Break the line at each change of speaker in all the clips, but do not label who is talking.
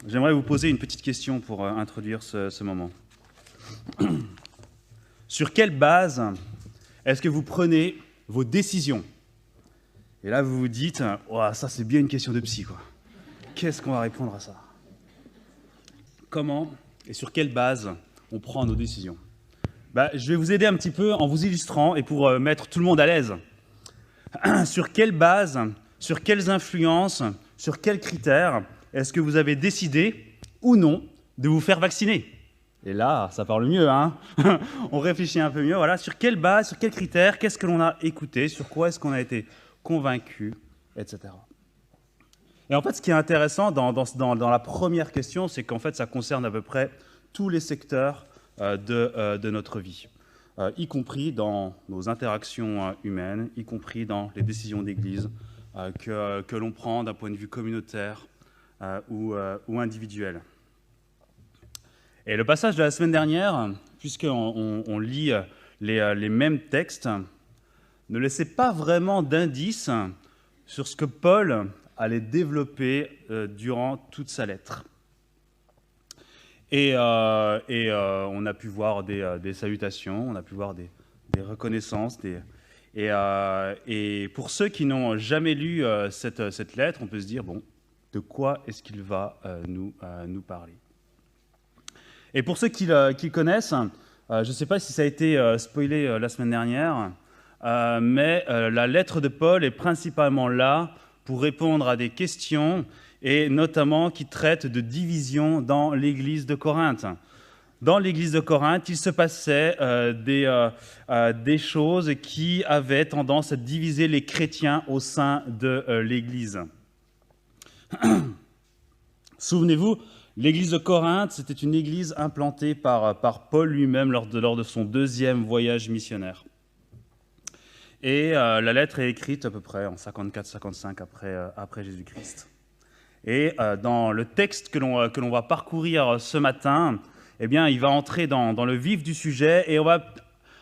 j'aimerais vous poser une petite question pour introduire ce moment. Sur quelle base est-ce que vous prenez vos décisions? Et là, vous vous dites, oh, ça c'est bien une question de psy, quoi. Qu'est-ce qu'on va répondre à ça? Comment et sur quelle base on prend nos décisions? Je vais vous aider un petit peu en vous illustrant et pour mettre tout le monde à l'aise. Sur quelle base, sur quelles influences, sur quels critères est-ce que vous avez décidé ou non de vous faire vacciner? Et là, ça parle mieux, hein. On réfléchit un peu mieux. Voilà, sur quelle base, sur quels critères, qu'est-ce que l'on a écouté, sur quoi est-ce qu'on a été convaincu, etc. Et en fait, ce qui est intéressant dans la première question, c'est qu'en fait, ça concerne à peu près tous les secteurs de notre vie, y compris dans nos interactions humaines, y compris dans les décisions d'Église que l'on prend d'un point de vue communautaire ou individuel. Et le passage de la semaine dernière, puisqu'on lit les mêmes textes, ne laissait pas vraiment d'indices sur ce que Paul allait développer durant toute sa lettre. Et on a pu voir des salutations, on a pu voir des reconnaissances. Et pour ceux qui n'ont jamais lu cette lettre, on peut se dire, bon, de quoi est-ce qu'il va nous parler? Et pour ceux qui le connaissent, je ne sais pas si ça a été spoilé la semaine dernière, mais la lettre de Paul est principalement là pour répondre à des questions, et notamment qui traitent de division dans l'Église de Corinthe. Dans l'Église de Corinthe, il se passait des choses qui avaient tendance à diviser les chrétiens au sein de l'Église. Souvenez-vous, l'Église de Corinthe, c'était une église implantée par Paul lui-même lors de son deuxième voyage missionnaire. Et la lettre est écrite à peu près en 54-55 après Jésus-Christ. Et dans le texte que l'on va parcourir ce matin, eh bien, il va entrer dans le vif du sujet et on va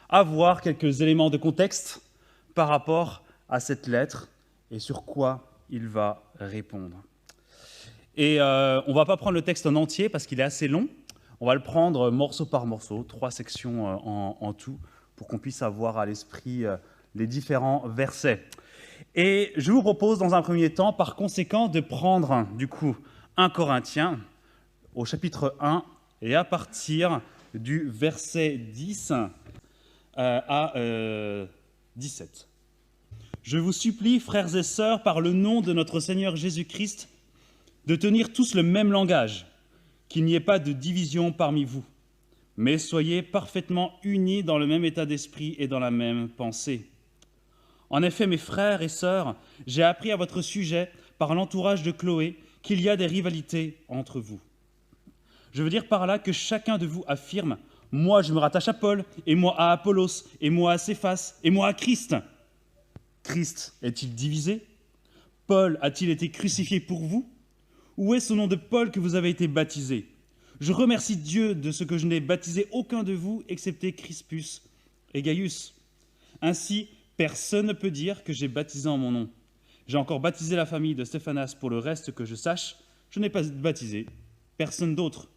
avoir quelques éléments de contexte par rapport à cette lettre et sur quoi il va répondre. Et on ne va pas prendre le texte en entier parce qu'il est assez long. On va le prendre morceau par morceau, 3 sections en tout, pour qu'on puisse avoir à l'esprit les différents versets. Et je vous propose dans un premier temps, par conséquent, de prendre du coup 1 Corinthiens au chapitre 1 et à partir du verset 10 à 17. Je vous supplie, frères et sœurs, par le nom de notre Seigneur Jésus-Christ, de tenir tous le même langage, qu'il n'y ait pas de division parmi vous, mais soyez parfaitement unis dans le même état d'esprit et dans la même pensée. En effet, mes frères et sœurs, j'ai appris à votre sujet, par l'entourage de Chloé, qu'il y a des rivalités entre vous. Je veux dire par là que chacun de vous affirme « Moi, je me rattache à Paul, et moi à Apollos, et moi à Céphas, et moi à Christ. » Christ est-il divisé? Paul a-t-il été crucifié pour vous? Où est ce nom de Paul que vous avez été baptisé? Je remercie Dieu de ce que je n'ai baptisé aucun de vous, excepté Crispus et Gaius. Ainsi, personne ne peut dire que j'ai baptisé en mon nom. J'ai encore baptisé la famille de Stéphanas. Pour le reste que je sache, je n'ai pas baptisé personne d'autre.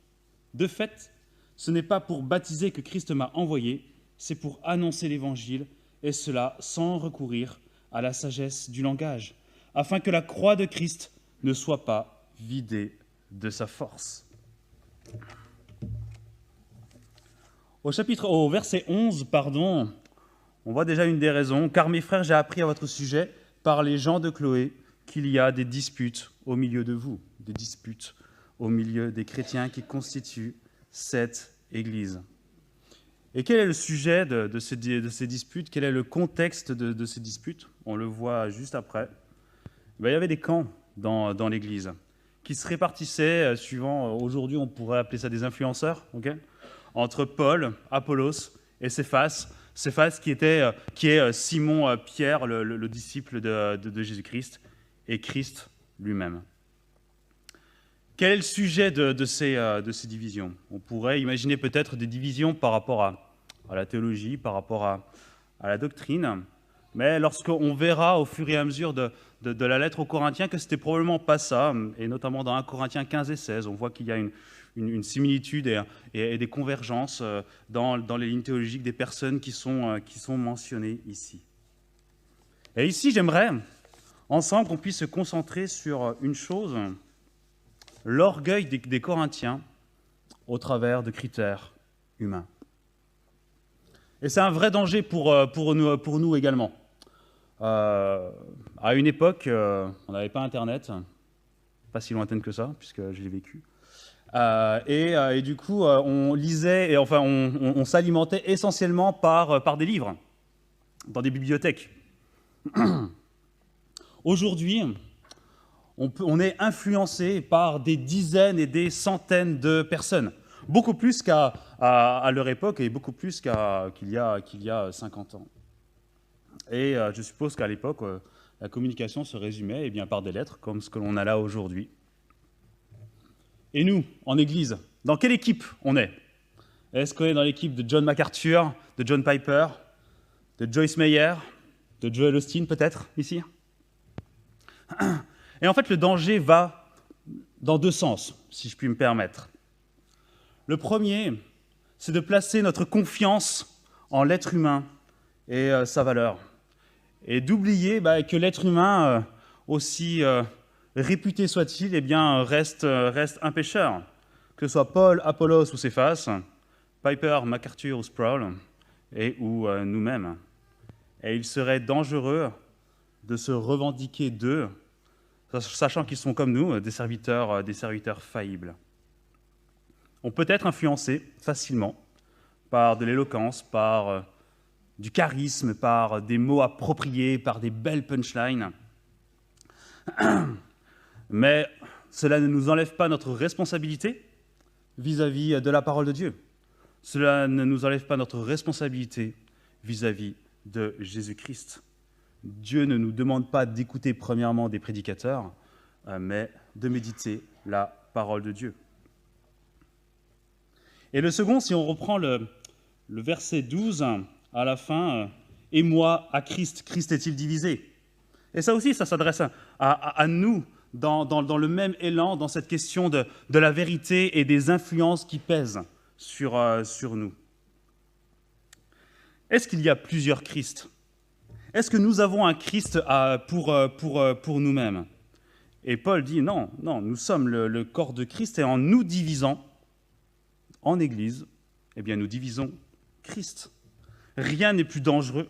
De fait, ce n'est pas pour baptiser que Christ m'a envoyé, c'est pour annoncer l'Évangile, et cela sans recourir à la sagesse du langage, afin que la croix de Christ ne soit pas vidée de sa force. Au verset 11, on voit déjà une des raisons. « Car mes frères, j'ai appris à votre sujet, par les gens de Chloé, qu'il y a des disputes au milieu de vous, des disputes au milieu des chrétiens qui constituent cette Église. » Et quel est le sujet de ces disputes? Quel est le contexte de ces disputes? On le voit juste après. Il y avait des camps dans l'Église qui se répartissaient suivant, aujourd'hui on pourrait appeler ça des influenceurs, entre Paul, Apollos et Céphas. Céphas qui est Simon Pierre, le disciple de Jésus-Christ, et Christ lui-même. Quel est le sujet de ces divisions? On pourrait imaginer peut-être des divisions par rapport à la théologie, par rapport à la doctrine, Mais lorsqu'on verra au fur et à mesure de la lettre aux Corinthiens que c'était probablement pas ça, et notamment dans 1 Corinthiens 15 et 16, on voit qu'il y a une similitude et des convergences dans les lignes théologiques des personnes qui sont mentionnées ici. Et ici, j'aimerais, ensemble, qu'on puisse se concentrer sur une chose, l'orgueil des Corinthiens au travers de critères humains. Et c'est un vrai danger pour nous également. À une époque, on n'avait pas Internet, pas si lointaine que ça, puisque je l'ai vécu. Et du coup, on lisait, et enfin, on s'alimentait essentiellement par des livres, dans des bibliothèques. Aujourd'hui, on est influencé par des dizaines et des centaines de personnes, beaucoup plus qu'à leur époque et beaucoup plus qu'il y a 50 ans. Et je suppose qu'à l'époque, la communication se résumait par des lettres, comme ce que l'on a là aujourd'hui. Et nous, en Église, dans quelle équipe on est? Est-ce qu'on est dans l'équipe de John MacArthur, de John Piper, de Joyce Meyer, de Joel Osteen peut-être, ici? Et en fait, le danger va dans deux sens, si je puis me permettre. Le premier, c'est de placer notre confiance en l'être humain et sa valeur. Et d'oublier que l'être humain, aussi réputé soit-il, reste un pécheur. Que ce soit Paul, Apollos ou Céphas, Piper, MacArthur ou Sproul, ou nous-mêmes. Et il serait dangereux de se revendiquer d'eux, sachant qu'ils sont comme nous, des serviteurs faillibles. On peut être influencé facilement par de l'éloquence, par du charisme, par des mots appropriés, par des belles punchlines. Mais cela ne nous enlève pas notre responsabilité vis-à-vis de la parole de Dieu. Cela ne nous enlève pas notre responsabilité vis-à-vis de Jésus-Christ. Dieu ne nous demande pas d'écouter premièrement des prédicateurs, mais de méditer la parole de Dieu. Et le second, si on reprend le verset 12, à la fin, « Et moi, à Christ, Christ est-il divisé ?» Et ça aussi, ça s'adresse à nous, dans le même élan, dans cette question de la vérité et des influences qui pèsent sur nous. Est-ce qu'il y a plusieurs Christ? Est-ce que nous avons un Christ pour nous-mêmes? Et Paul dit non, nous sommes le corps de Christ, et en nous divisant en Église, nous divisons Christ. Rien n'est plus dangereux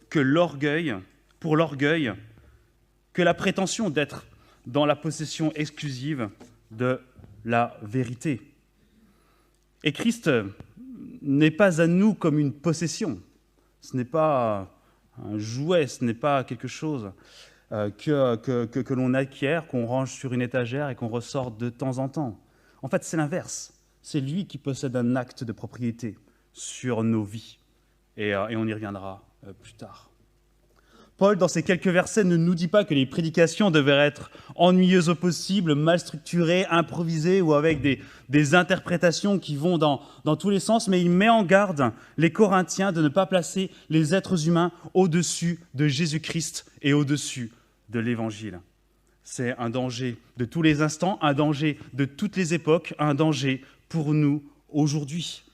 que l'orgueil, que la prétention d'être dans la possession exclusive de la vérité. Et Christ n'est pas à nous comme une possession. Ce n'est pas un jouet, ce n'est pas quelque chose que l'on acquiert, qu'on range sur une étagère et qu'on ressort de temps en temps. En fait, c'est l'inverse. C'est lui qui possède un acte de propriété sur nos vies. Et on y reviendra plus tard. Paul, dans ces quelques versets, ne nous dit pas que les prédications devaient être ennuyeuses au possible, mal structurées, improvisées ou avec des interprétations qui vont dans tous les sens, mais il met en garde les Corinthiens de ne pas placer les êtres humains au-dessus de Jésus-Christ et au-dessus de l'Évangile. C'est un danger de tous les instants, un danger de toutes les époques, un danger pour nous aujourd'hui.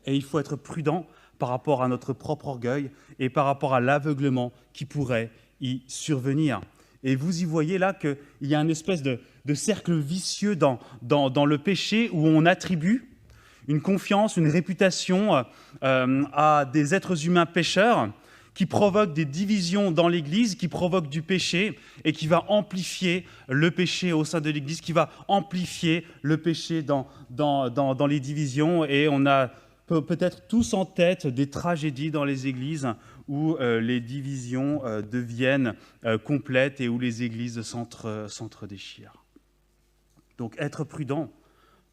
Et il faut être prudent par rapport à notre propre orgueil et par rapport à l'aveuglement qui pourrait y survenir. Et vous y voyez là qu'il y a une espèce de cercle vicieux dans le péché où on attribue une confiance, une réputation à des êtres humains pécheurs qui provoquent des divisions dans l'Église, qui provoquent du péché et qui va amplifier le péché au sein de l'Église, qui va amplifier le péché dans les divisions. Et on a peut-être tous en tête des tragédies dans les églises où les divisions deviennent complètes et où les églises s'entre-déchirent. Donc être prudent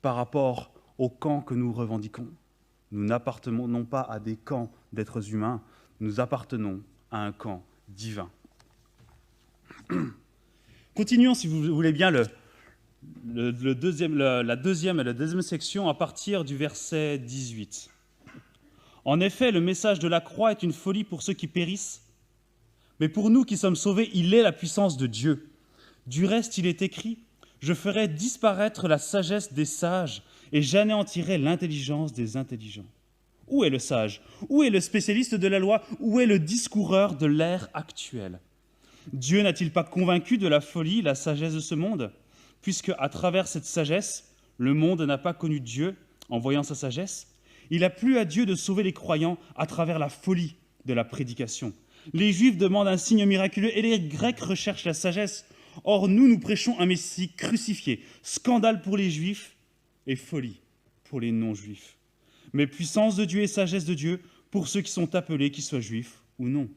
par rapport au camp que nous revendiquons. Nous n'appartenons non pas à des camps d'êtres humains, nous appartenons à un camp divin. Continuons, si vous voulez bien, la deuxième section à partir du verset 18. En effet, le message de la croix est une folie pour ceux qui périssent, Mais pour nous qui sommes sauvés, il est la puissance de Dieu. Du reste, il est écrit, « Je ferai disparaître la sagesse des sages et j'anéantirai l'intelligence des intelligents. » Où est le sage? Où est le spécialiste de la loi? Où est le discoureur de l'ère actuelle? Dieu n'a-t-il pas convaincu de la folie la sagesse de ce monde? Puisque, à travers cette sagesse, le monde n'a pas connu Dieu en voyant sa sagesse. Il a plu à Dieu de sauver les croyants à travers la folie de la prédication. Les Juifs demandent un signe miraculeux et les Grecs recherchent la sagesse. Or, nous prêchons un Messie crucifié, scandale pour les Juifs et folie pour les non-Juifs. Mais puissance de Dieu et sagesse de Dieu pour ceux qui sont appelés, qu'ils soient juifs ou non.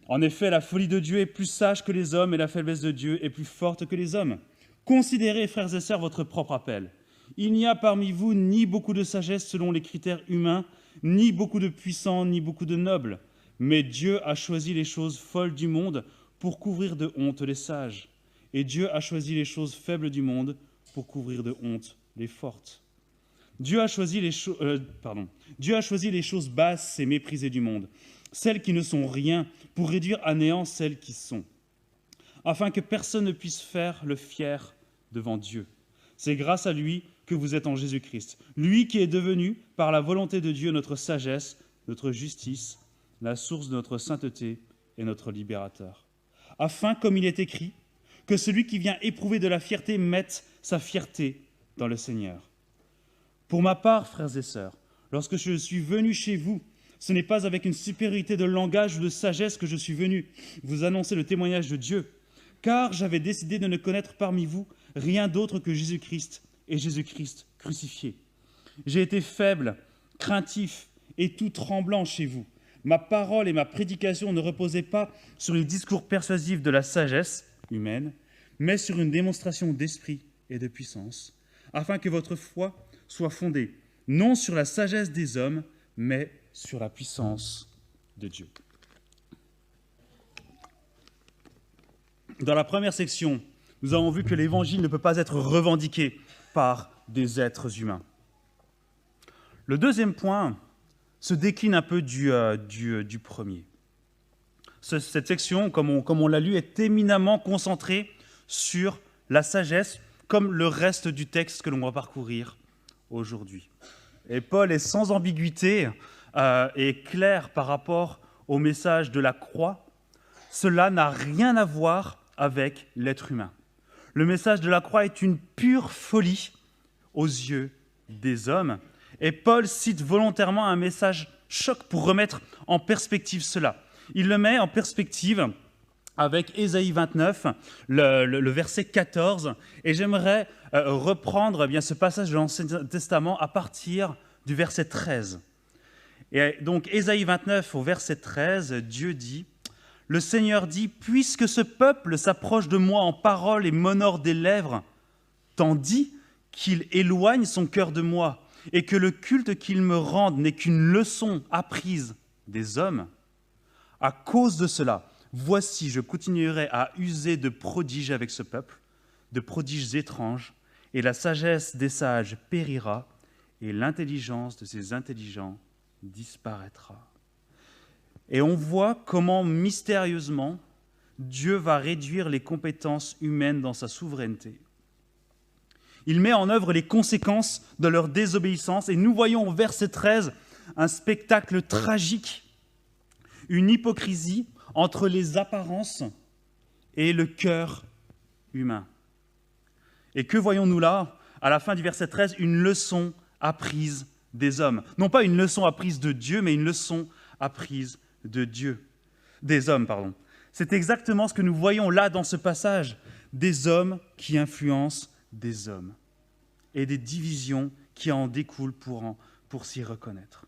En effet, la folie de Dieu est plus sage que les hommes et la faiblesse de Dieu est plus forte que les hommes. Considérez, frères et sœurs, votre propre appel. Il n'y a parmi vous ni beaucoup de sagesse selon les critères humains, ni beaucoup de puissants, ni beaucoup de nobles. Mais Dieu a choisi les choses folles du monde pour couvrir de honte les sages. Et Dieu a choisi les choses faibles du monde pour couvrir de honte les fortes. Dieu a choisi les choses basses et méprisées du monde, celles qui ne sont rien, pour réduire à néant celles qui sont, afin que personne ne puisse faire le fier devant Dieu. C'est grâce à lui que vous êtes en Jésus-Christ, lui qui est devenu, par la volonté de Dieu, notre sagesse, notre justice, la source de notre sainteté et notre libérateur. Afin, comme il est écrit, que celui qui vient éprouver de la fierté mette sa fierté dans le Seigneur. Pour ma part, frères et sœurs, lorsque je suis venu chez vous, ce n'est pas avec une supériorité de langage ou de sagesse que je suis venu vous annoncer le témoignage de Dieu, car j'avais décidé de ne connaître parmi vous rien d'autre que Jésus-Christ et Jésus-Christ crucifié. J'ai été faible, craintif et tout tremblant chez vous. Ma parole et ma prédication ne reposaient pas sur les discours persuasifs de la sagesse humaine, mais sur une démonstration d'esprit et de puissance, afin que votre foi soit fondée non sur la sagesse des hommes, mais sur la puissance de Dieu. Dans la première section, nous avons vu que l'Évangile ne peut pas être revendiqué par des êtres humains. Le deuxième point se décline un peu du premier. Cette section, comme on l'a lu, est éminemment concentrée sur la sagesse, comme le reste du texte que l'on va parcourir aujourd'hui. Et Paul est sans ambiguïté et clair par rapport au message de la croix. Cela n'a rien à voir avec l'être humain. Le message de la croix est une pure folie aux yeux des hommes. Et Paul cite volontairement un message choc pour remettre en perspective cela. Il le met en perspective avec Ésaïe 29, le verset 14. Et j'aimerais reprendre ce passage de l'Ancien Testament à partir du verset 13. Et donc, Ésaïe 29, au verset 13, Dieu dit, « Le Seigneur dit, puisque ce peuple s'approche de moi en parole et m'honore des lèvres, tandis qu'il éloigne son cœur de moi, et que le culte qu'il me rende n'est qu'une leçon apprise des hommes, à cause de cela, voici, je continuerai à user de prodiges avec ce peuple, de prodiges étranges, et la sagesse des sages périra, et l'intelligence de ces intelligents disparaîtra. » Et on voit comment mystérieusement Dieu va réduire les compétences humaines dans sa souveraineté. Il met en œuvre les conséquences de leur désobéissance, et nous voyons au verset 13 un spectacle tragique, une hypocrisie entre les apparences et le cœur humain. Et que voyons-nous là? À la fin du verset 13, une leçon apprise des hommes. Non pas une leçon apprise de Dieu, mais une leçon apprise de Dieu. Des hommes, pardon. C'est exactement ce que nous voyons là dans ce passage. Des hommes qui influencent des hommes. Et des divisions qui en découlent pour s'y reconnaître.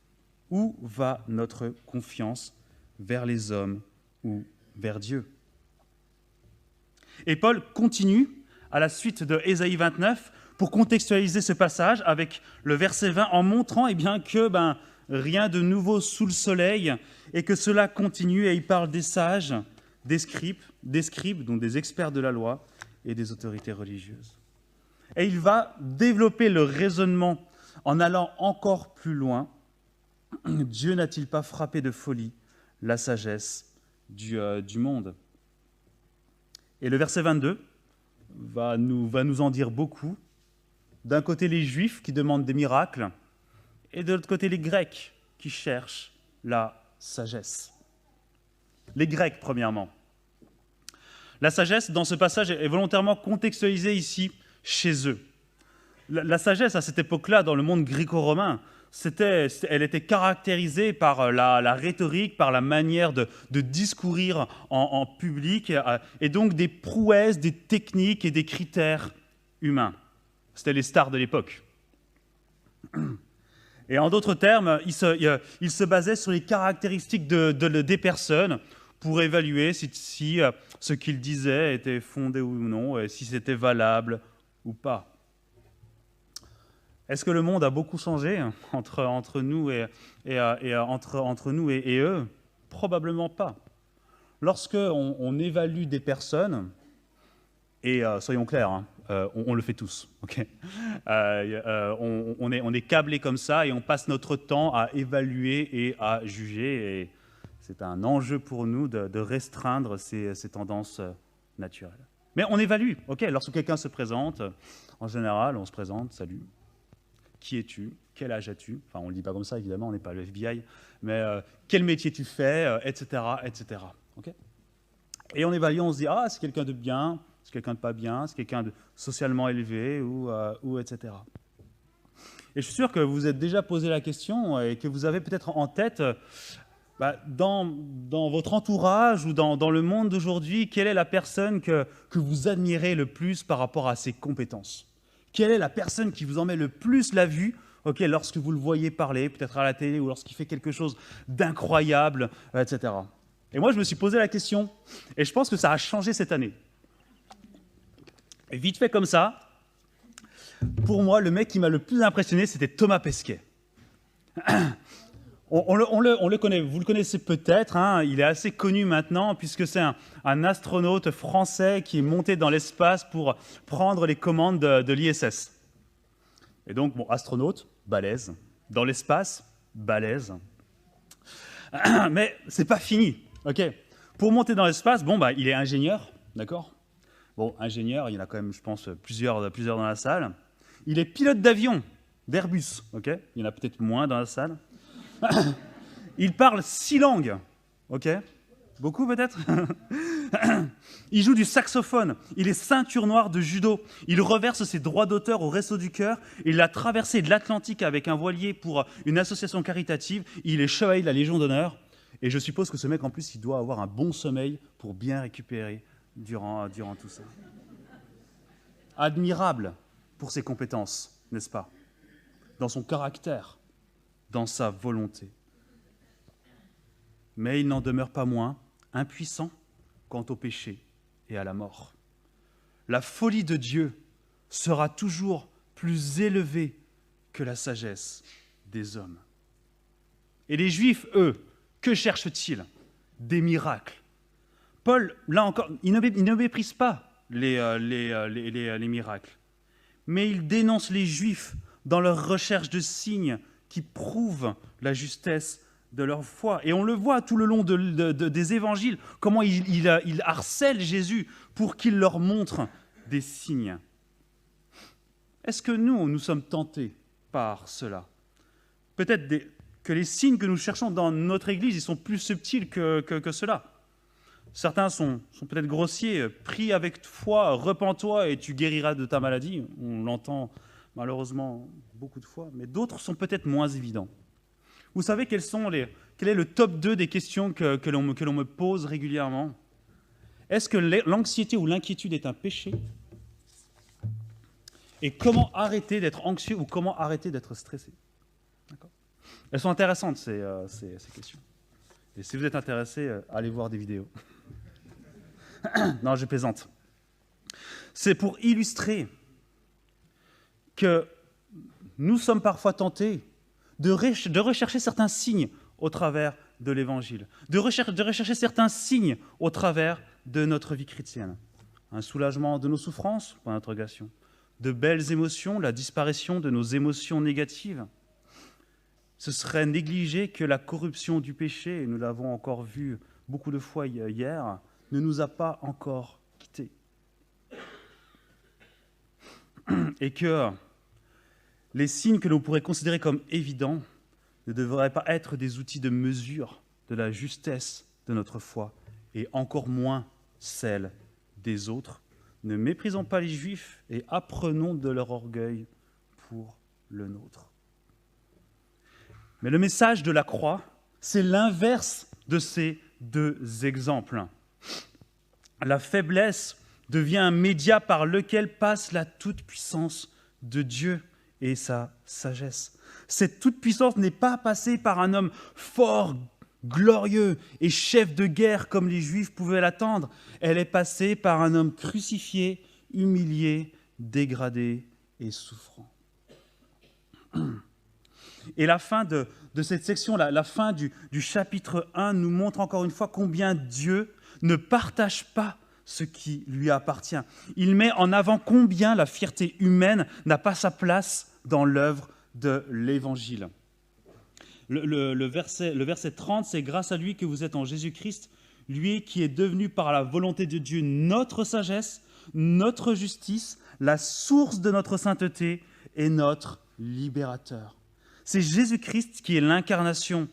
Où va notre confiance? Vers les hommes ou vers Dieu? Et Paul continue à la suite de Ésaïe 29 pour contextualiser ce passage avec le verset 20 en montrant que rien de nouveau sous le soleil et que cela continue, et il parle des sages, des scribes, donc des experts de la loi et des autorités religieuses. Et il va développer le raisonnement en allant encore plus loin. Dieu n'a-t-il pas frappé de folie la sagesse du monde. Et le verset 22 va nous en dire beaucoup. D'un côté, les Juifs qui demandent des miracles, et de l'autre côté, les Grecs qui cherchent la sagesse. Les Grecs, premièrement. La sagesse, dans ce passage, est volontairement contextualisée ici, chez eux. La sagesse, à cette époque-là, dans le monde gréco-romain, elle était caractérisée par la rhétorique, par la manière de discourir en public, et donc des prouesses, des techniques et des critères humains. C'était les stars de l'époque. Et en d'autres termes, il se basait sur les caractéristiques des personnes pour évaluer si ce qu'ils disaient était fondé ou non, et si c'était valable ou pas. Est-ce que le monde a beaucoup changé entre nous et eux? Probablement pas. Lorsque on évalue des personnes, et soyons clairs, on le fait tous, ok. On est câblés comme ça et on passe notre temps à évaluer et à juger. Et c'est un enjeu pour nous de restreindre ces tendances naturelles. Mais on évalue, ok. Lorsque quelqu'un se présente, en général, on se présente, salut. Qui es-tu? Quel âge as-tu? Enfin, on ne le dit pas comme ça, évidemment, on n'est pas le FBI. Mais quel métier tu fais, etc., etc. Okay, et on évalue, on se dit, ah, c'est quelqu'un de bien, c'est quelqu'un de pas bien, c'est quelqu'un de socialement élevé, ou etc. Et je suis sûr que vous vous êtes déjà posé la question et que vous avez peut-être en tête, dans votre entourage ou dans le monde d'aujourd'hui, quelle est la personne que vous admirez le plus par rapport à ses compétences? Quelle est la personne qui vous en met le plus la vue, lorsque vous le voyez parler, peut-être à la télé, ou lorsqu'il fait quelque chose d'incroyable, etc. Et moi, je me suis posé la question, et je pense que ça a changé cette année. Et vite fait comme ça, pour moi, le mec qui m'a le plus impressionné, c'était Thomas Pesquet. On le connaît, vous le connaissez peut-être, il est assez connu maintenant puisque c'est un astronaute français qui est monté dans l'espace pour prendre les commandes de l'ISS. Et donc, astronaute, balèze. Dans l'espace, balèze. Mais c'est pas fini, ok. Pour monter dans l'espace, il est ingénieur, d'accord. Ingénieur, il y en a quand même, je pense, plusieurs dans la salle. Il est pilote d'avion, d'Airbus, ok. Il y en a peut-être moins dans la salle. Il parle 6 langues, ok? Beaucoup peut-être. Il joue du saxophone, il est ceinture noire de judo, il reverse ses droits d'auteur au Resto du Cœur, il a traversé de l'Atlantique avec un voilier pour une association caritative, il est chevalier de la Légion d'honneur, et je suppose que ce mec en plus il doit avoir un bon sommeil pour bien récupérer durant tout ça. Admirable pour ses compétences, n'est-ce pas? Dans son caractère, dans sa volonté. Mais il n'en demeure pas moins impuissant quant au péché et à la mort. La folie de Dieu sera toujours plus élevée que la sagesse des hommes. Et les Juifs, eux, que cherchent-ils? Des miracles. Paul, là encore, il ne méprise pas les miracles, mais il dénonce les Juifs dans leur recherche de signes qui prouvent la justesse de leur foi. Et on le voit tout le long des évangiles, comment il harcèle Jésus pour qu'il leur montre des signes. Est-ce que nous sommes tentés par cela? Peut-être que les signes que nous cherchons dans notre Église, ils sont plus subtils que cela. Certains sont peut-être grossiers, prie avec foi, repens-toi et tu guériras de ta maladie. On l'entend malheureusement beaucoup de fois, mais d'autres sont peut-être moins évidents. Vous savez quel est le top 2 des questions que l'on me pose régulièrement? Est-ce que l'anxiété ou l'inquiétude est un péché? Et comment arrêter d'être anxieux ou comment arrêter d'être stressé? D'accord. Elles sont intéressantes, ces questions. Et si vous êtes intéressé, allez voir des vidéos. Non, je plaisante. C'est pour illustrer que nous sommes parfois tentés de rechercher certains signes au travers de l'Évangile, de rechercher certains signes au travers de notre vie chrétienne. Un soulagement de nos souffrances, point d'interrogation. De belles émotions, la disparition de nos émotions négatives. Ce serait négliger que la corruption du péché, et nous l'avons encore vu beaucoup de fois hier, ne nous a pas encore quittés. Et que les signes que l'on pourrait considérer comme évidents ne devraient pas être des outils de mesure de la justesse de notre foi, et encore moins celle des autres. Ne méprisons pas les Juifs et apprenons de leur orgueil pour le nôtre. Mais le message de la croix, c'est l'inverse de ces deux exemples. La faiblesse devient un média par lequel passe la toute-puissance de Dieu et sa sagesse. Cette toute-puissance n'est pas passée par un homme fort, glorieux et chef de guerre comme les Juifs pouvaient l'attendre. Elle est passée par un homme crucifié, humilié, dégradé et souffrant. Et la fin de cette section, la fin du chapitre 1 nous montre encore une fois combien Dieu ne partage pas ce qui lui appartient. Il met en avant combien la fierté humaine n'a pas sa place dans l'œuvre de l'Évangile. Le verset 30, c'est « Grâce à lui que vous êtes en Jésus-Christ, lui qui est devenu par la volonté de Dieu notre sagesse, notre justice, la source de notre sainteté et notre libérateur. » C'est Jésus-Christ qui est l'incarnation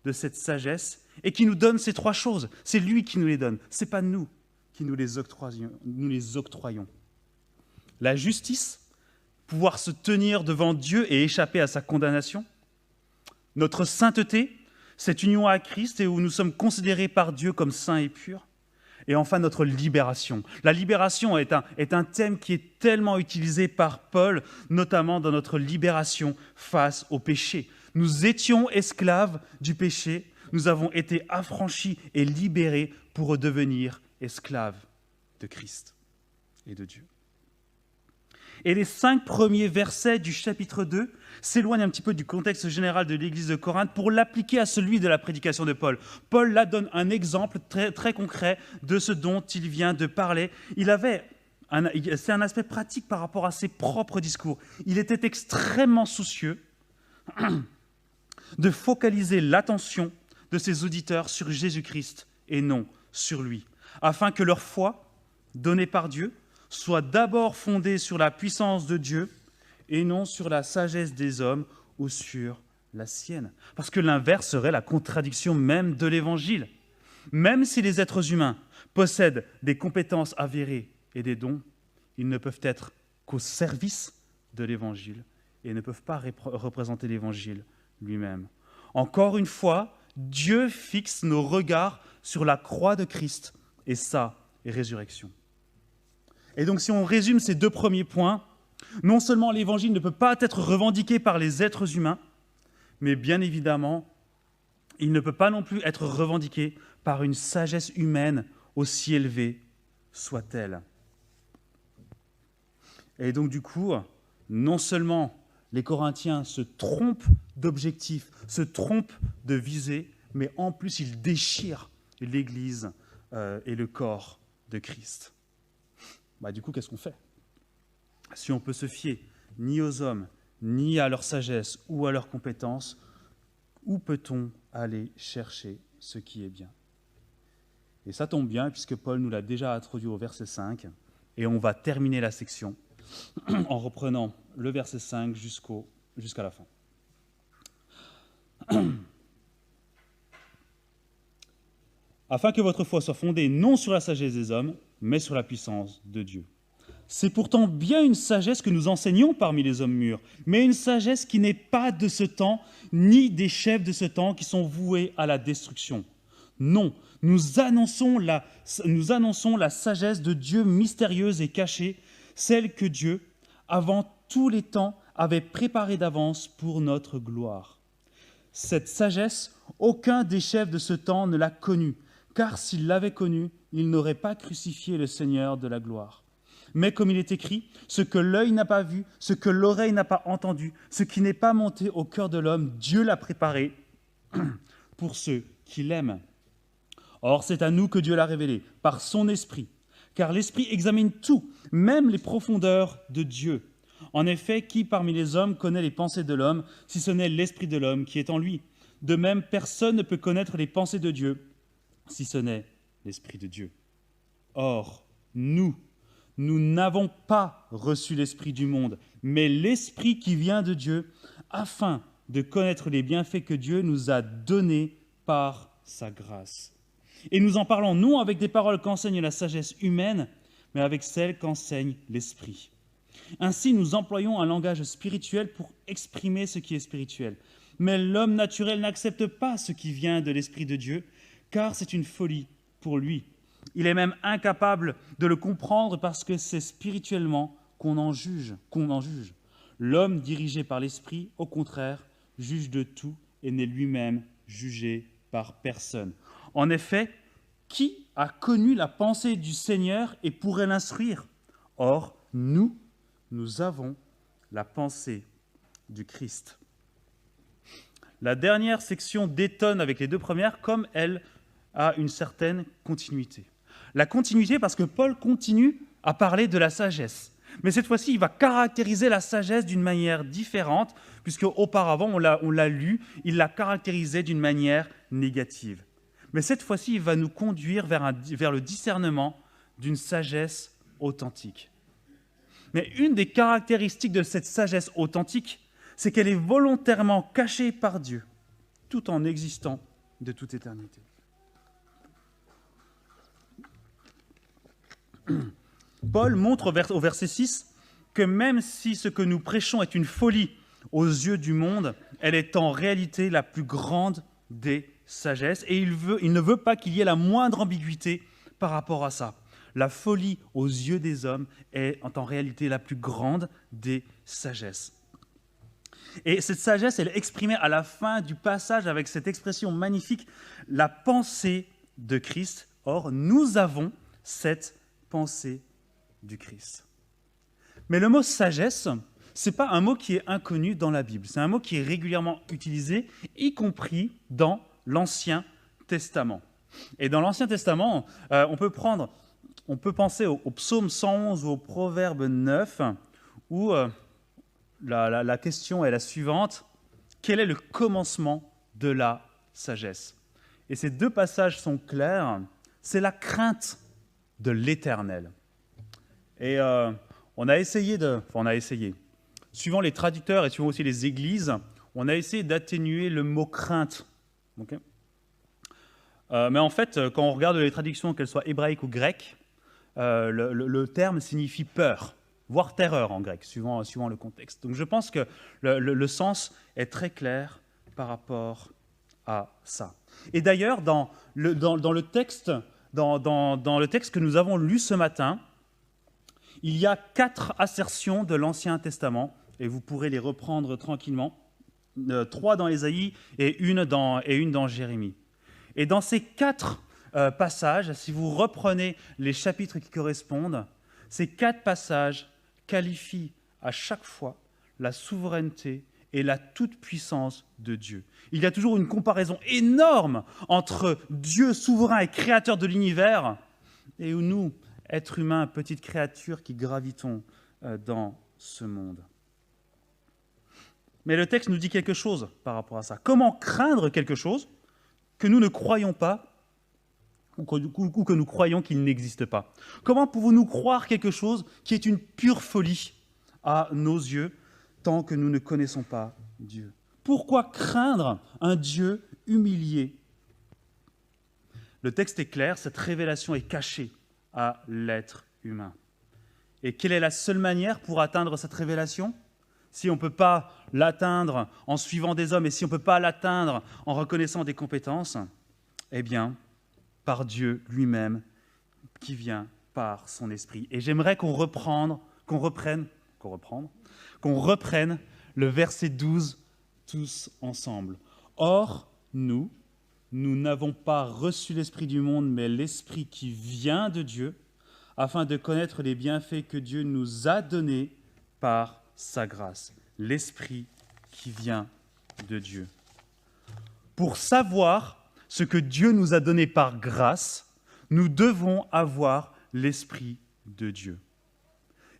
de cette sagesse et qui nous donne ces trois choses. C'est lui qui nous les donne, ce n'est pas nous qui nous les octroyons. La justice, pouvoir se tenir devant Dieu et échapper à sa condamnation. Notre sainteté, cette union à Christ et où nous sommes considérés par Dieu comme saints et purs. Et enfin, notre libération. La libération est un thème qui est tellement utilisé par Paul, notamment dans notre libération face au péché. Nous étions esclaves du péché, nous avons été affranchis et libérés pour redevenir esclaves de Christ et de Dieu. Et les 5 premiers versets du chapitre 2 s'éloignent un petit peu du contexte général de l'église de Corinthe pour l'appliquer à celui de la prédication de Paul. Paul là donne un exemple très, très concret de ce dont il vient de parler. C'est un aspect pratique par rapport à ses propres discours. Il était extrêmement soucieux de focaliser l'attention de ses auditeurs sur Jésus-Christ et non sur lui, afin que leur foi, donnée par Dieu, soit d'abord fondée sur la puissance de Dieu et non sur la sagesse des hommes ou sur la sienne. Parce que l'inverse serait la contradiction même de l'Évangile. Même si les êtres humains possèdent des compétences avérées et des dons, ils ne peuvent être qu'au service de l'Évangile et ne peuvent pas représenter l'Évangile lui-même. Encore une fois, Dieu fixe nos regards sur la croix de Christ et sa résurrection. Et donc, si on résume ces 2 premiers points, non seulement l'Évangile ne peut pas être revendiqué par les êtres humains, mais bien évidemment, il ne peut pas non plus être revendiqué par une sagesse humaine aussi élevée soit-elle. Et donc, du coup, non seulement les Corinthiens se trompent d'objectif, se trompent de visée, mais en plus, ils déchirent l'Église et le corps de Christ. Du coup, qu'est-ce qu'on fait? Si on peut se fier ni aux hommes, ni à leur sagesse ou à leurs compétences, où peut-on aller chercher ce qui est bien? Et ça tombe bien, puisque Paul nous l'a déjà introduit au verset 5, et on va terminer la section en reprenant le verset 5 jusqu'à la fin. Afin que votre foi soit fondée non sur la sagesse des hommes, mais sur la puissance de Dieu. C'est pourtant bien une sagesse que nous enseignons parmi les hommes mûrs, mais une sagesse qui n'est pas de ce temps, ni des chefs de ce temps qui sont voués à la destruction. Non, nous annonçons la sagesse de Dieu mystérieuse et cachée, celle que Dieu, avant tous les temps, avait préparée d'avance pour notre gloire. Cette sagesse, aucun des chefs de ce temps ne l'a connue, car s'il l'avait connue, il n'aurait pas crucifié le Seigneur de la gloire. Mais comme il est écrit, ce que l'œil n'a pas vu, ce que l'oreille n'a pas entendu, ce qui n'est pas monté au cœur de l'homme, Dieu l'a préparé pour ceux qui l'aiment. Or, c'est à nous que Dieu l'a révélé, par son Esprit, car l'Esprit examine tout, même les profondeurs de Dieu. En effet, qui parmi les hommes connaît les pensées de l'homme, si ce n'est l'Esprit de l'homme qui est en lui? De même, personne ne peut connaître les pensées de Dieu, si ce n'est l'Esprit de Dieu. Or, nous n'avons pas reçu l'Esprit du monde, mais l'Esprit qui vient de Dieu, afin de connaître les bienfaits que Dieu nous a donnés par sa grâce. Et nous en parlons non avec des paroles qu'enseigne la sagesse humaine, mais avec celles qu'enseigne l'Esprit. Ainsi, nous employons un langage spirituel pour exprimer ce qui est spirituel. Mais l'homme naturel n'accepte pas ce qui vient de l'Esprit de Dieu, car c'est une folie pour lui. Il est même incapable de le comprendre parce que c'est spirituellement qu'on en juge. L'homme dirigé par l'Esprit, au contraire, juge de tout et n'est lui-même jugé par personne. En effet, qui a connu la pensée du Seigneur et pourrait l'instruire? Or, nous avons la pensée du Christ. La dernière section détonne avec les deux premières, comme elle a une certaine continuité. La continuité parce que Paul continue à parler de la sagesse. Mais cette fois-ci, il va caractériser la sagesse d'une manière différente, puisque auparavant, on l'a lu, il l'a caractérisée d'une manière négative. Mais cette fois-ci, il va nous conduire vers le discernement d'une sagesse authentique. Mais une des caractéristiques de cette sagesse authentique, c'est qu'elle est volontairement cachée par Dieu, tout en existant de toute éternité. Paul montre au verset 6 que même si ce que nous prêchons est une folie aux yeux du monde, elle est en réalité la plus grande des sagesses, et il ne veut pas qu'il y ait la moindre ambiguïté par rapport à ça. La folie aux yeux des hommes est en réalité la plus grande des sagesses. Et cette sagesse, elle est exprimée à la fin du passage avec cette expression magnifique, la pensée de Christ. Or, nous avons cette pensée du Christ. Mais le mot sagesse, ce n'est pas un mot qui est inconnu dans la Bible. C'est un mot qui est régulièrement utilisé, y compris dans l'Ancien Testament. Et dans l'Ancien Testament, on peut penser au psaume 111 ou au proverbe 9, où la question est la suivante: quel est le commencement de la sagesse? Et ces deux passages sont clairs, c'est la crainte de l'Éternel. Et on a essayé, suivant les traducteurs et suivant aussi les églises, on a essayé d'atténuer le mot crainte. Okay. Mais en fait, quand on regarde les traductions, qu'elles soient hébraïques ou grecques, le terme signifie peur, voire terreur en grec, suivant le contexte. Donc je pense que le sens est très clair par rapport à ça. Et d'ailleurs, dans le texte que nous avons lu ce matin, il y a 4 assertions de l'Ancien Testament, et vous pourrez les reprendre tranquillement, 3 dans Ésaïe et une dans Jérémie. Et dans ces 4 passages, si vous reprenez les chapitres qui correspondent, ces 4 passages qualifient à chaque fois la souveraineté et la toute-puissance de Dieu. Il y a toujours une comparaison énorme entre Dieu souverain et créateur de l'univers et nous, êtres humains, petites créatures qui gravitons dans ce monde. Mais le texte nous dit quelque chose par rapport à ça. Comment craindre quelque chose que nous ne croyons pas ou que nous croyons qu'il n'existe pas? Comment pouvons-nous croire quelque chose qui est une pure folie à nos yeux tant que nous ne connaissons pas Dieu? Pourquoi craindre un Dieu humilié? Le texte est clair, cette révélation est cachée à l'être humain. Et quelle est la seule manière pour atteindre cette révélation? Si on ne peut pas l'atteindre en suivant des hommes et si on ne peut pas l'atteindre en reconnaissant des compétences, eh bien, par Dieu lui-même qui vient par son esprit. Et j'aimerais qu'on reprenne le verset 12 tous ensemble. Or, nous n'avons pas reçu l'esprit du monde, mais l'esprit qui vient de Dieu, afin de connaître les bienfaits que Dieu nous a donnés par sa grâce. L'esprit qui vient de Dieu. Pour savoir ce que Dieu nous a donné par grâce, nous devons avoir l'esprit de Dieu.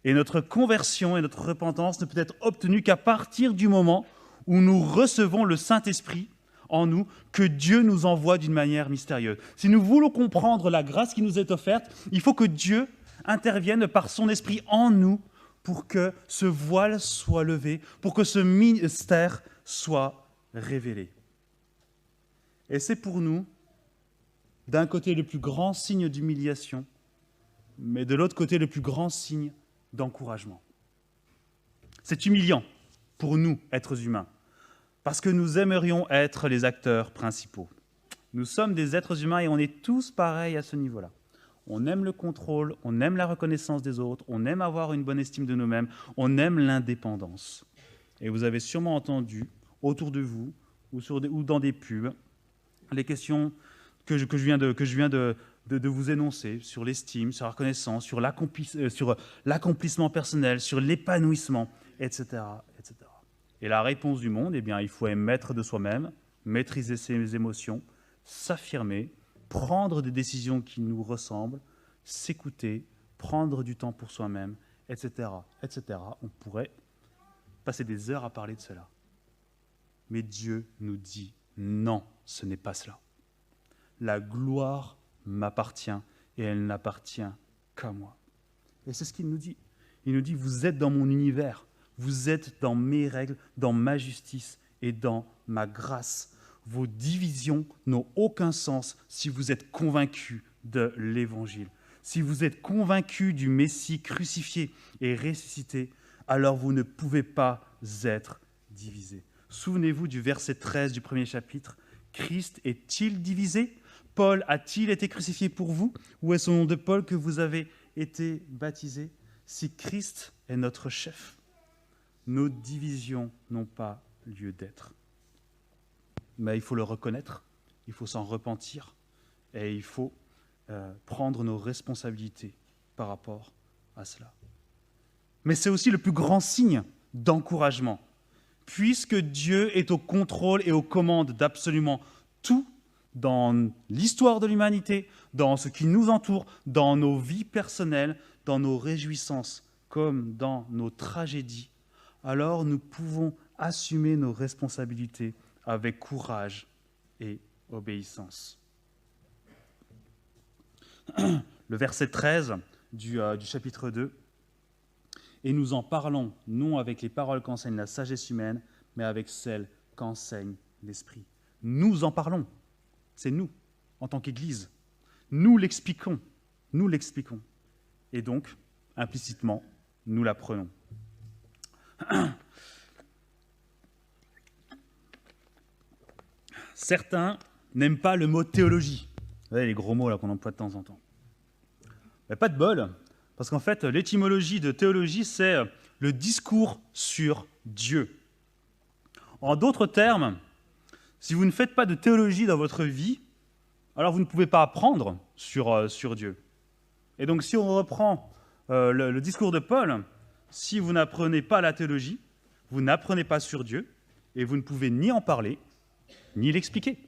Et notre conversion et notre repentance ne peut être obtenue qu'à partir du moment où nous recevons le Saint-Esprit en nous que Dieu nous envoie d'une manière mystérieuse. Si nous voulons comprendre la grâce qui nous est offerte, il faut que Dieu intervienne par son esprit en nous pour que ce voile soit levé, pour que ce mystère soit révélé. Et c'est pour nous, d'un côté, le plus grand signe d'humiliation, mais de l'autre côté, le plus grand signe d'encouragement. C'est humiliant pour nous, êtres humains, parce que nous aimerions être les acteurs principaux. Nous sommes des êtres humains et on est tous pareils à ce niveau-là. On aime le contrôle, on aime la reconnaissance des autres, on aime avoir une bonne estime de nous-mêmes, on aime l'indépendance. Et vous avez sûrement entendu autour de vous ou dans des pubs les questions que je viens de vous énoncer sur l'estime, sur la reconnaissance, sur l'accomplissement personnel, sur l'épanouissement, etc., etc. Et la réponse du monde, eh bien, il faut être maître de soi-même, maîtriser ses émotions, s'affirmer, prendre des décisions qui nous ressemblent, s'écouter, prendre du temps pour soi-même, etc., etc. On pourrait passer des heures à parler de cela. Mais Dieu nous dit non, ce n'est pas cela. La gloire m'appartient et elle n'appartient qu'à moi. Et c'est ce qu'il nous dit. Il nous dit, vous êtes dans mon univers, vous êtes dans mes règles, dans ma justice et dans ma grâce. Vos divisions n'ont aucun sens si vous êtes convaincus de l'Évangile. Si vous êtes convaincus du Messie crucifié et ressuscité, alors vous ne pouvez pas être divisés. Souvenez-vous du verset 13 du premier chapitre. Christ est-il divisé ? Paul a-t-il été crucifié pour vous ? Ou est-ce au nom de Paul que vous avez été baptisés ? Si Christ est notre chef, nos divisions n'ont pas lieu d'être. Mais il faut le reconnaître, il faut s'en repentir et il faut prendre nos responsabilités par rapport à cela. Mais c'est aussi le plus grand signe d'encouragement. Puisque Dieu est au contrôle et aux commandes d'absolument tout dans l'histoire de l'humanité, dans ce qui nous entoure, dans nos vies personnelles, dans nos réjouissances comme dans nos tragédies, alors nous pouvons assumer nos responsabilités avec courage et obéissance. Le verset 13 du chapitre 2. Et nous en parlons, non avec les paroles qu'enseigne la sagesse humaine, mais avec celles qu'enseigne l'Esprit. Nous en parlons. C'est nous, en tant qu'Église. Nous l'expliquons. Nous l'expliquons. Et donc, implicitement, nous l'apprenons. Certains n'aiment pas le mot théologie. Vous voyez les gros mots là qu'on emploie de temps en temps. Mais pas de bol. Parce qu'en fait, l'étymologie de théologie, c'est le discours sur Dieu. En d'autres termes, si vous ne faites pas de théologie dans votre vie, alors vous ne pouvez pas apprendre sur Dieu. Et donc, si on reprend le discours de Paul, si vous n'apprenez pas la théologie, vous n'apprenez pas sur Dieu, et vous ne pouvez ni en parler, ni l'expliquer.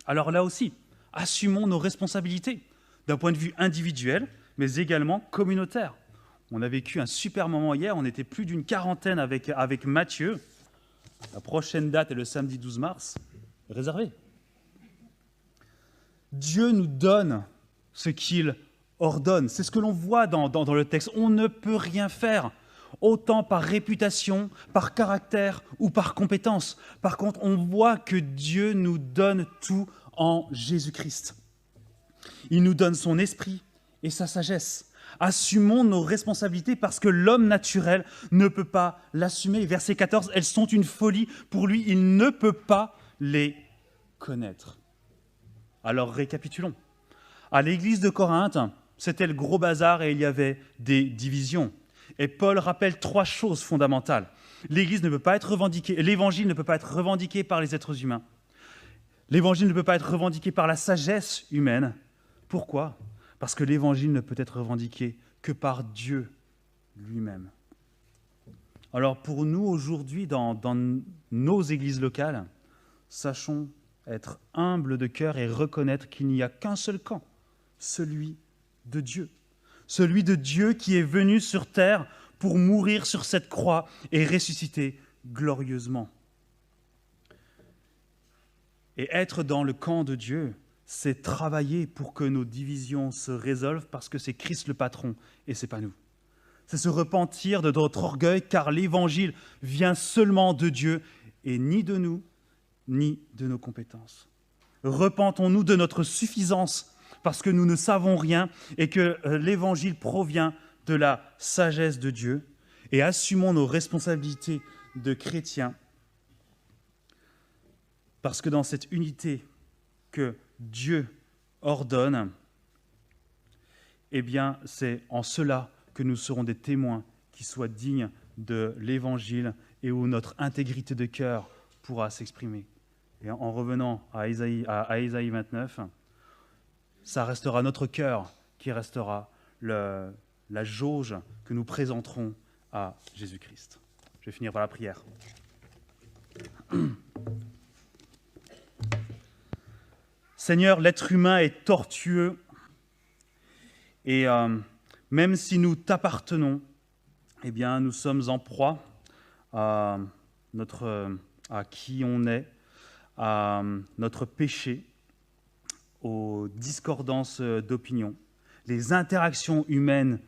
Alors là aussi, assumons nos responsabilités d'un point de vue individuel, mais également communautaire. On a vécu un super moment hier, on était plus d'une quarantaine avec Mathieu. La prochaine date est le samedi 12 mars, réservé. Dieu nous donne ce qu'il ordonne. C'est ce que l'on voit dans le texte. On ne peut rien faire, autant par réputation, par caractère ou par compétence. Par contre, on voit que Dieu nous donne tout en Jésus-Christ. Il nous donne son esprit et sa sagesse. Assumons nos responsabilités parce que l'homme naturel ne peut pas l'assumer. Verset 14, elles sont une folie pour lui, il ne peut pas les connaître. Alors récapitulons. À l'église de Corinthe, c'était le gros bazar et il y avait des divisions. Et Paul rappelle 3 choses fondamentales. L'église ne peut pas être revendiquée, l'évangile ne peut pas être revendiqué par les êtres humains. L'évangile ne peut pas être revendiqué par la sagesse humaine. Pourquoi ? Parce que l'évangile ne peut être revendiqué que par Dieu lui-même. Alors pour nous aujourd'hui, dans nos églises locales, sachons être humbles de cœur et reconnaître qu'il n'y a qu'un seul camp, celui de Dieu. Celui de Dieu qui est venu sur terre pour mourir sur cette croix et ressusciter glorieusement. Et être dans le camp de Dieu, c'est travailler pour que nos divisions se résolvent parce que c'est Christ le patron et ce n'est pas nous. C'est se repentir de notre orgueil car l'évangile vient seulement de Dieu et ni de nous, ni de nos compétences. Repentons-nous de notre suffisance parce que nous ne savons rien et que l'évangile provient de la sagesse de Dieu et assumons nos responsabilités de chrétiens parce que dans cette unité que Dieu ordonne, eh bien, c'est en cela que nous serons des témoins qui soient dignes de l'Évangile et où notre intégrité de cœur pourra s'exprimer. Et en revenant à Ésaïe 29, ça restera notre cœur qui restera la jauge que nous présenterons à Jésus-Christ. Je vais finir par la prière. Seigneur, l'être humain est tortueux et même si nous t'appartenons, eh bien, nous sommes en proie à qui on est, à notre péché, aux discordances d'opinion. Les interactions humaines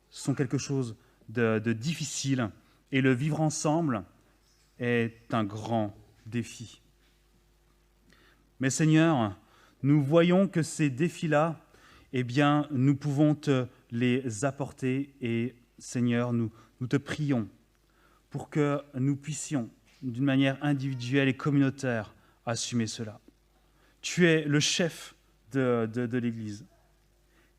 sont quelque chose de difficile et le vivre ensemble est un grand défi. Mais Seigneur, nous voyons que ces défis-là, eh bien, nous pouvons te les apporter et Seigneur, nous te prions pour que nous puissions, d'une manière individuelle et communautaire, assumer cela. Tu es le chef de l'Église.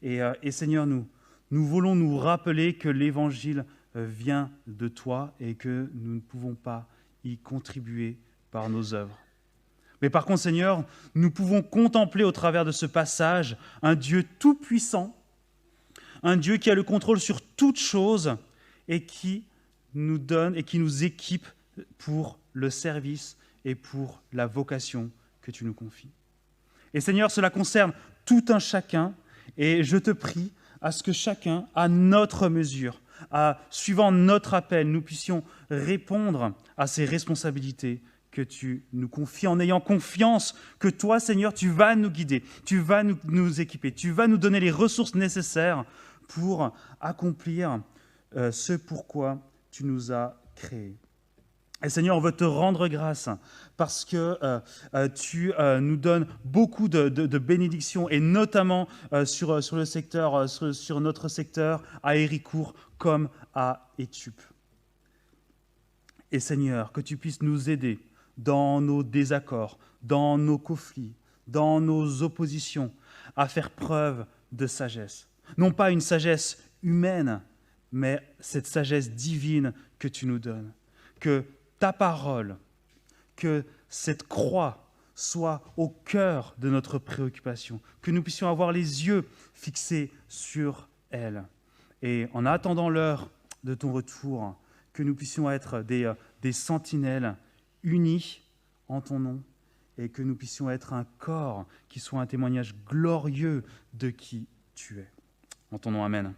Et Seigneur, nous voulons nous rappeler que l'Évangile vient de toi et que nous ne pouvons pas y contribuer par nos œuvres. Mais par contre, Seigneur, nous pouvons contempler au travers de ce passage un Dieu tout-puissant, un Dieu qui a le contrôle sur toutes choses et qui nous donne et qui nous équipe pour le service et pour la vocation que tu nous confies. Et Seigneur, cela concerne tout un chacun et je te prie à ce que chacun, à notre mesure, suivant notre appel, nous puissions répondre à ces responsabilités que tu nous confies en ayant confiance que toi, Seigneur, tu vas nous guider, tu vas nous équiper, tu vas nous donner les ressources nécessaires pour accomplir ce pourquoi tu nous as créés. Et Seigneur, on veut te rendre grâce parce que tu nous donnes beaucoup de bénédictions et notamment sur notre secteur à Héricourt comme à Étup. Et Seigneur, que tu puisses nous aider dans nos désaccords, dans nos conflits, dans nos oppositions, à faire preuve de sagesse. Non pas une sagesse humaine, mais cette sagesse divine que tu nous donnes. Que ta parole, que cette croix soit au cœur de notre préoccupation, que nous puissions avoir les yeux fixés sur elle. Et en attendant l'heure de ton retour, que nous puissions être des sentinelles unis en ton nom et que nous puissions être un corps qui soit un témoignage glorieux de qui tu es. En ton nom, amen.